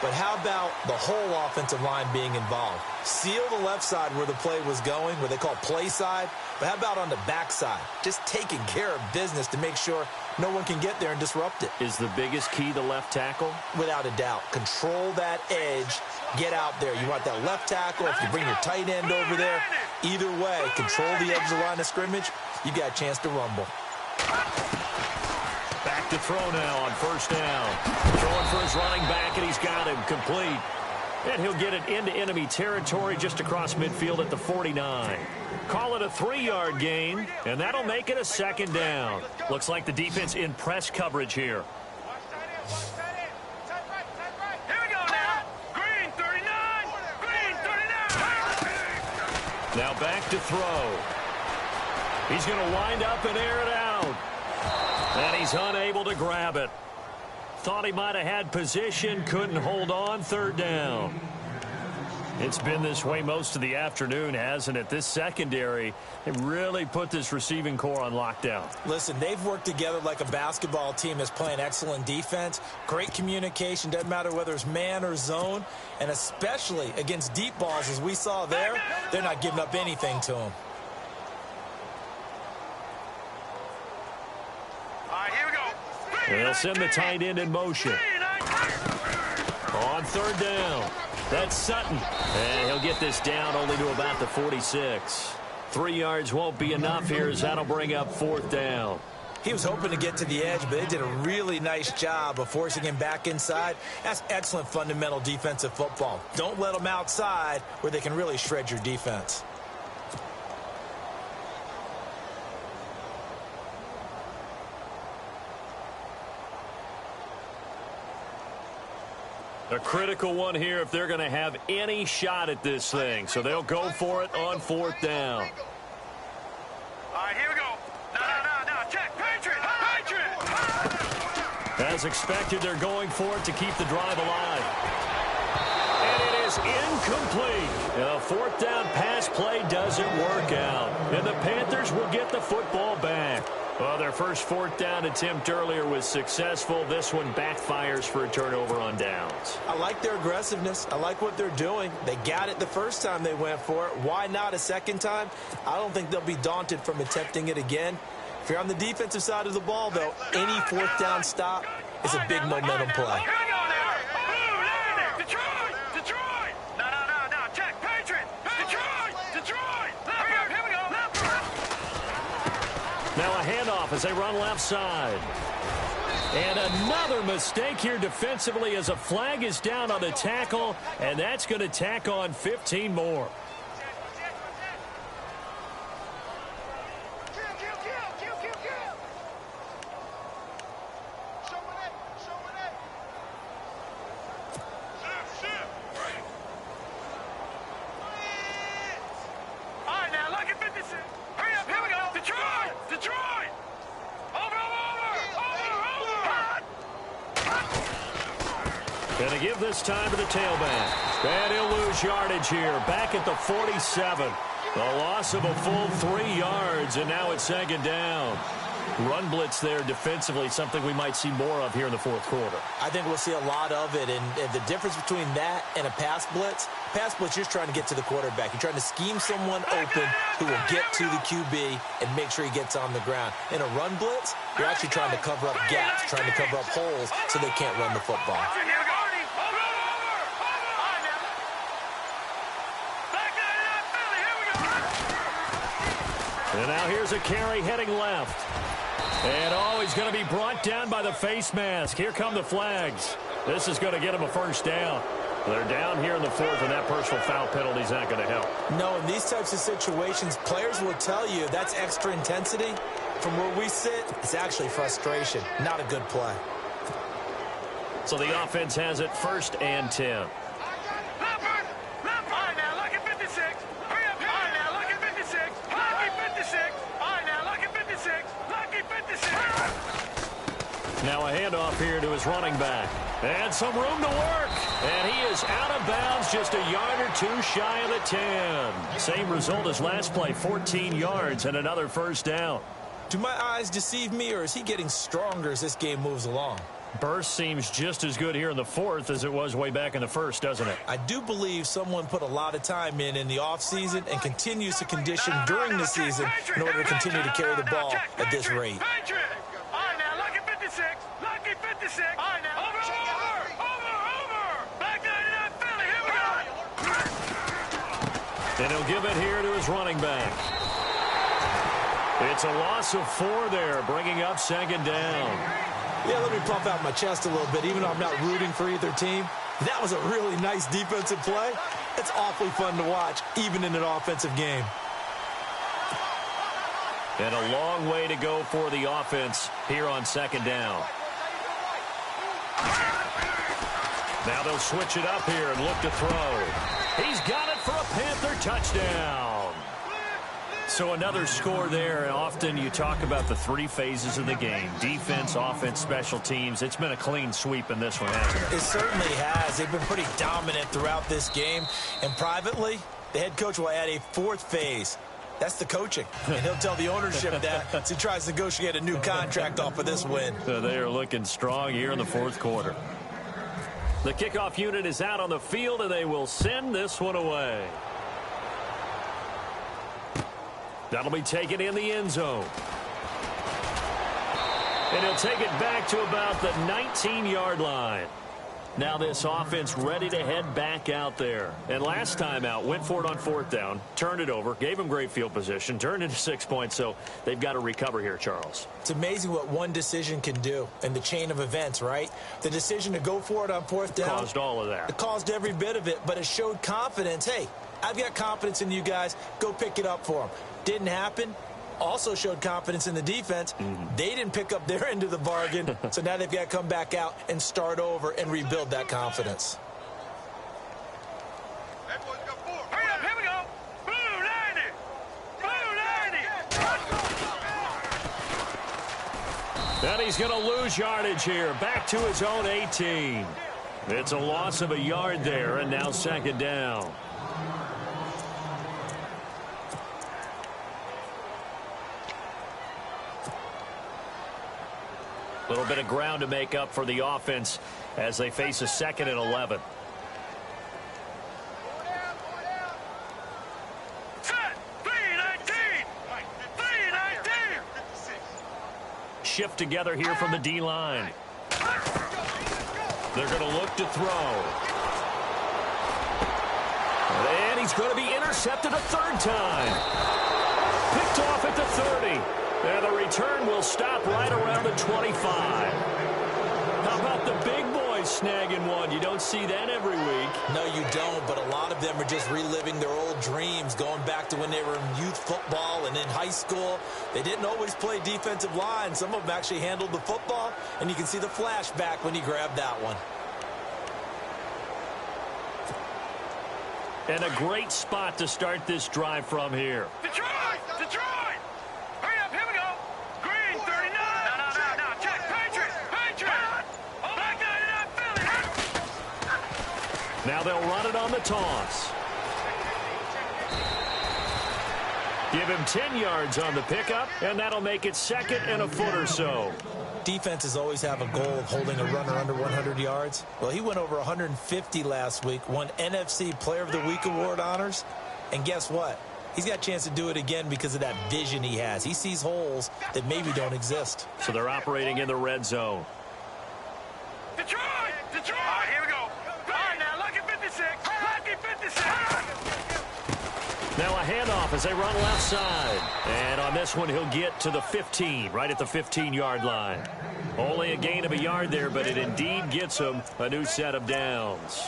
But how about the whole offensive line being involved? Seal the left side where the play was going, where they call play side. But how about on the back side? Just taking care of business to make sure no one can get there and disrupt it. Is the biggest key the left tackle? Without a doubt. Control that edge. Get out there. You want that left tackle. If you bring your tight end over there, either way, control the edge of the line of scrimmage, you got a chance to rumble. Back to throw now on first down. Throwing for his running back, and he's got him complete. And he'll get it into enemy territory just across midfield at the 49. Call it a 3-yard gain, and that'll make it a second down. Looks like the defense in press coverage here. Here we go now. Green 39. Green 39. Now back to throw. He's going to wind up and air it out. And he's unable to grab it. Thought he might have had position, couldn't hold on, third down. It's been this way most of the afternoon, hasn't it? This secondary, they really put this receiving core on lockdown. Listen, they've worked together like a basketball team that's playing excellent defense. Great communication, doesn't matter whether it's man or zone. And especially against deep balls, as we saw there, they're not giving up anything to them. And they'll send the tight end in motion. On third down, that's Sutton. And he'll get this down only to about the 46. 3 yards won't be enough here as that'll bring up fourth down. He was hoping to get to the edge, but they did a really nice job of forcing him back inside. That's excellent fundamental defensive football. Don't let them outside where they can really shred your defense. A critical one here if they're going to have any shot at this thing. So they'll go for it on fourth down. All right, here we go. No. Check. Patriot. As expected, they're going for it to keep the drive alive. And it is incomplete. A fourth down pass play doesn't work out. And the Panthers will get the football back. Well, their first fourth down attempt earlier was successful. This one backfires for a turnover on downs. I like their aggressiveness. I like what they're doing. They got it the first time they went for it. Why not a second time? I don't think they'll be daunted from attempting it again. If you're on the defensive side of the ball, though, any fourth down stop is a big momentum play. Detroit. No. Check. Patriot. Detroit. Here we go. Now a handoff as they run left side. And another mistake here defensively as a flag is down on the tackle, and that's going to tack on 15 more. Going to give this time to the tailback. And he'll lose yardage here. Back at the 47. A loss of a full 3 yards, and now it's second down. Run blitz there defensively, something we might see more of here in the fourth quarter. I think we'll see a lot of it, and the difference between that and a pass blitz, you're just trying to get to the quarterback. You're trying to scheme someone open who will get to the QB and make sure he gets on the ground. In a run blitz, you're actually trying to cover up gaps, trying to cover up holes so they can't run the football. And now here's a carry heading left. And, oh, he's going to be brought down by the face mask. Here come the flags. This is going to get him a first down. They're down here in the fourth, and that personal foul penalty is not going to help. No, in these types of situations, players will tell you that's extra intensity. From where we sit, it's actually frustration. Not a good play. So the offense has it 1st and 10. Now a handoff here to his running back. And some room to work. And he is out of bounds, just a yard or two shy of the 10. Same result as last play, 14 yards and another first down. Do my eyes deceive me, or is he getting stronger as this game moves along? Burst seems just as good here in the fourth as it was way back in the first, doesn't it? I do believe someone put a lot of time in the offseason and continues to condition during the season in order to continue to carry the ball at this rate. And he'll give it here to his running back. It's a loss of 4 there, bringing up 2nd down. Yeah, let me puff out my chest a little bit, even though I'm not rooting for either team. That was a really nice defensive play. It's awfully fun to watch, even in an offensive game. And a long way to go for the offense here on 2nd down. Now they'll switch it up here and look to throw. He's got it for a Panther touchdown. So another score there. And often you talk about the 3 phases of the game: defense, offense, special teams. It's been a clean sweep in this one, hasn't it? It certainly has. They've been pretty dominant throughout this game. And privately, the head coach will add a 4th phase. That's the coaching. And he'll tell the ownership that as he tries to negotiate a new contract off of this win. So they are looking strong here in the 4th quarter. The kickoff unit is out on the field, and they will send this one away. That'll be taken in the end zone. And he'll take it back to about the 19-yard line. Now this offense ready to head back out there. And last time out, went for it on 4th down, turned it over, gave them great field position, turned into 6 points, so they've got to recover here, Charles. It's amazing what one decision can do in the chain of events, right? The decision to go for it on 4th down. Caused all of that. It caused every bit of it, but it showed confidence. Hey, I've got confidence in you guys. Go pick it up for them. Didn't happen. Also showed confidence in the defense. They didn't pick up their end of the bargain, so now they've got to come back out and start over and rebuild that confidence. Hurry up, here we go. Blue 90. Blue 90. And he's going to lose yardage here. Back to his own 18. It's a loss of a yard there, and now 2nd down. A little bit of ground to make up for the offense as they face a 2nd and 11. Shift together here from the D-line. They're going to look to throw. And he's going to be intercepted a 3rd time. Picked off at the 30. And the return will stop right around the 25. How about the big boys snagging one? You don't see that every week. No, you don't, but a lot of them are just reliving their old dreams, going back to when they were in youth football and in high school. They didn't always play defensive line. Some of them actually handled the football, and you can see the flashback when he grabbed that one. And a great spot to start this drive from here. Detroit! Detroit! Hurry up, here we go. Green 39. No, check. Patriot. Back 99 Philly. Now they'll run it on the toss. Give him 10 yards on the pickup, and that'll make it 2nd and a foot or so. Defenses always have a goal of holding a runner under 100 yards. Well, he went over 150 last week, won NFC Player of the Week award honors. And guess what? He's got a chance to do it again because of that vision he has. He sees holes that maybe don't exist. So they're operating in the red zone. Detroit! All right, here we go. All right, now, lucky 56. Lucky 56. Now a handoff as they run left side. And on this one, he'll get to the 15, right at the 15-yard line. Only a gain of a yard there, but it indeed gets him a new set of downs.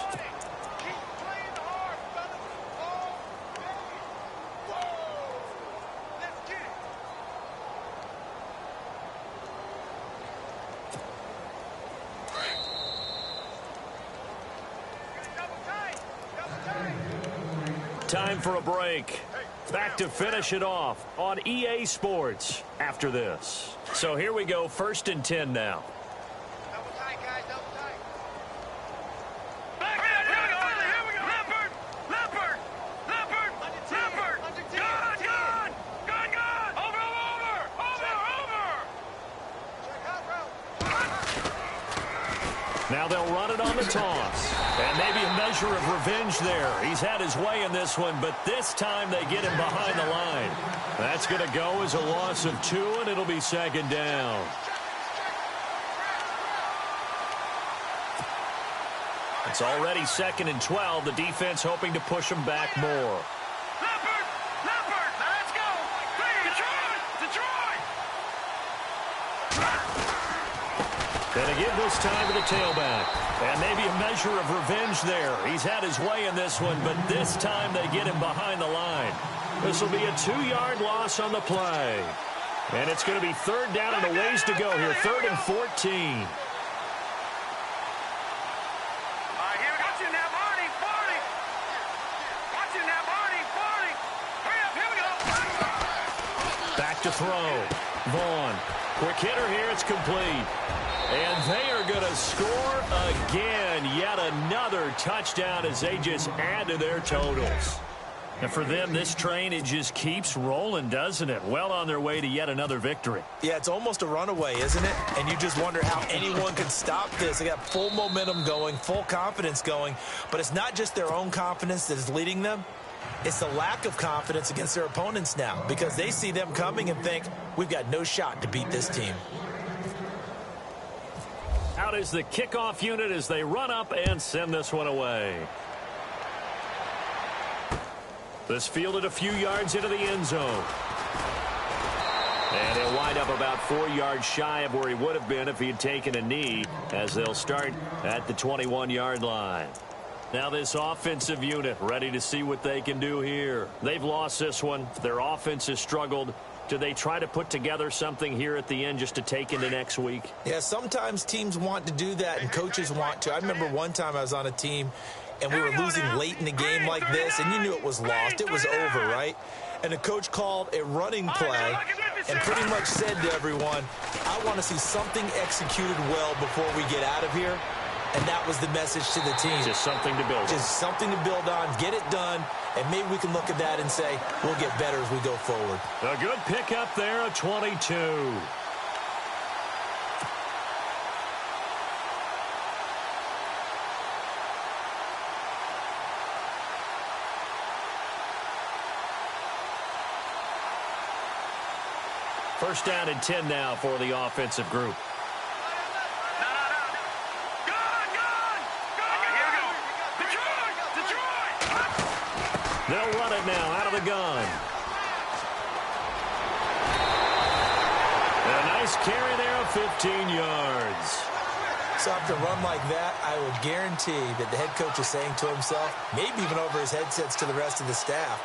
Time for a break. Back to finish it off on EA Sports after this. So here we go, 1st and 10 now. Double tight, guys, double tight. Here we go. Leopard. Gone. Over. Check out, bro. Now they'll run it on the toss. And maybe a measure of revenge there. He's had his way in this one, but this time they get him behind the line. That's going to go as a loss of 2, and it'll be 2nd down. It's already 2nd and 12. The defense hoping to push him back more. Leopard. Let's go. Detroit. Gonna give this time to the tailback. And maybe a measure of revenge there. He's had his way in this one, but this time they get him behind the line. This will be a 2-yard loss on the play. And it's going to be 3rd down and a ways to go here. 3rd and 14. All right, here we go. Watching now, Barney. Hurry up, here we go. Back to throw. Vaughn. Quick hitter here. It's complete. And they are going to score again. Yet another touchdown as they just add to their totals. And for them, this train, it just keeps rolling, doesn't it? Well on their way to yet another victory. Yeah, it's almost a runaway, isn't it? And you just wonder how anyone can stop this. They got full momentum going, full confidence going. But it's not just their own confidence that is leading them. It's the lack of confidence against their opponents now because they see them coming and think, we've got no shot to beat this team. Out is the kickoff unit as they run up and send this one away. This fielded a few yards into the end zone. And he'll wind up about 4 yards shy of where he would have been if he had taken a knee, as they'll start at the 21-yard line. Now this offensive unit ready to see what they can do here. They've lost this one. Their offense has struggled. Do they try to put together something here at the end just to take into next week? Yeah, sometimes teams want to do that and coaches want to. I remember one time I was on a team and we were losing late in the game like this, and you knew it was lost. It was over, right? And the coach called a running play and pretty much said to everyone, I want to see something executed well before we get out of here. And that was the message to the team. Just something to build on. Just something to build on, get it done, and maybe we can look at that and say, we'll get better as we go forward. A good pickup there, a 22. First down and 10 now for the offensive group. They'll run it now out of the gun. And a nice carry there of 15 yards. So after a run like that, I would guarantee that the head coach is saying to himself, maybe even over his headsets to the rest of the staff,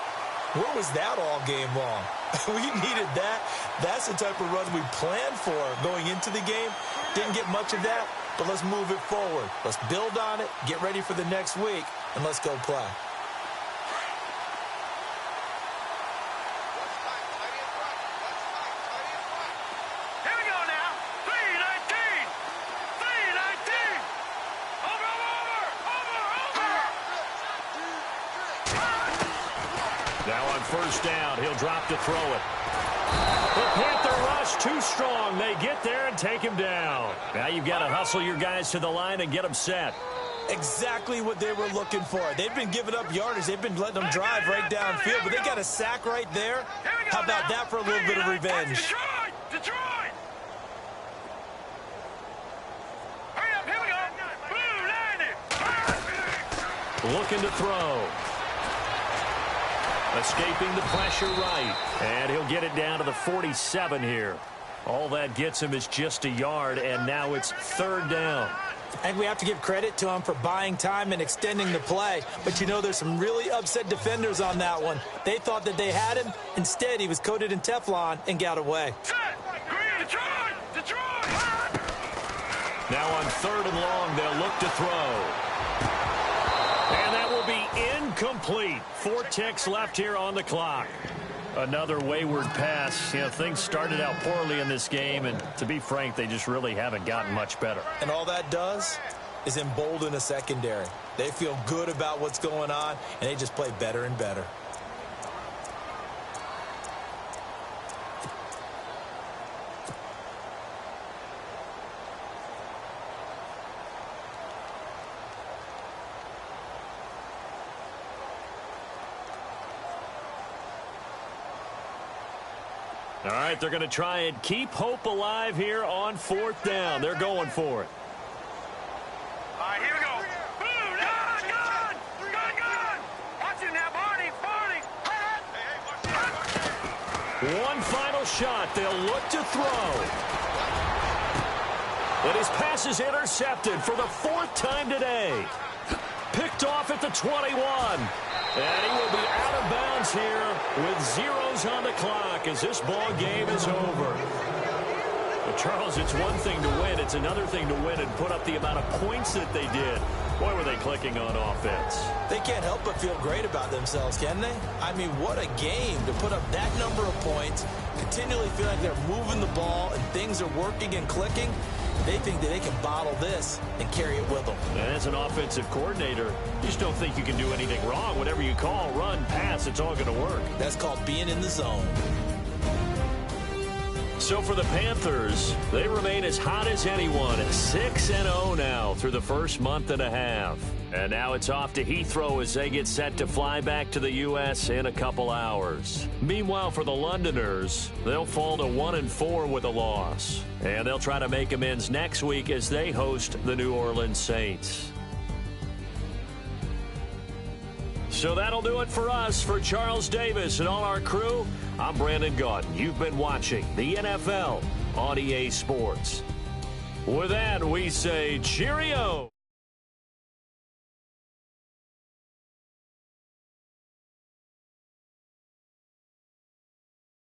where was that all game long? We needed that. That's the type of run we planned for going into the game. Didn't get much of that, but let's move it forward. Let's build on it, get ready for the next week, and let's go play. First down, he'll drop to throw it. The Panther rush too strong. They get there and take him down. Now you've got to hustle your guys to the line and get them set. Exactly what they were looking for. They've been giving up yardage. They've been letting them drive right downfield, but they got a sack right there. How about that for a little bit of revenge? Detroit! Hurry up, here we go. Blue 90. Looking to throw. Escaping the pressure right. And he'll get it down to the 47 here. All that gets him is just a yard, and now it's 3rd down. And we have to give credit to him for buying time and extending the play. But, you know, there's some really upset defenders on that one. They thought that they had him. Instead, he was coated in Teflon and got away. Now on 3rd and long, they'll look to throw. And that will be incomplete. 4 ticks left here on the clock. Another wayward pass. You know, things started out poorly in this game, and to be frank, they just really haven't gotten much better. And all that does is embolden a secondary. They feel good about what's going on, and they just play better and better. All right, they're going to try and keep hope alive here on 4th down. They're going for it. All right, here we go. Boom, gun! Watch it now, Barney. One final shot. They'll look to throw. And his pass is intercepted for the 4th time today. Picked off at the 21. And he will be out of bounds here with zeros on the clock as this ball game is over. But Charles, it's one thing to win. It's another thing to win and put up the amount of points that they did. Boy, were they clicking on offense. They can't help but feel great about themselves, can they? I mean, what a game to put up that number of points, continually feel like they're moving the ball and things are working and clicking. They think that they can bottle this and carry it with them. And as an offensive coordinator, you just don't think you can do anything wrong. Whatever you call, run, pass, it's all going to work. That's called being in the zone. So for the Panthers, they remain as hot as anyone at 6-0 now through the first month and a half. And now it's off to Heathrow as they get set to fly back to the U.S. in a couple hours. Meanwhile, for the Londoners, they'll fall to 1-4 with a loss. And they'll try to make amends next week as they host the New Orleans Saints. So that'll do it for us. For Charles Davis and all our crew, I'm Brandon Gaudin. You've been watching the NFL on EA Sports. With that, we say cheerio.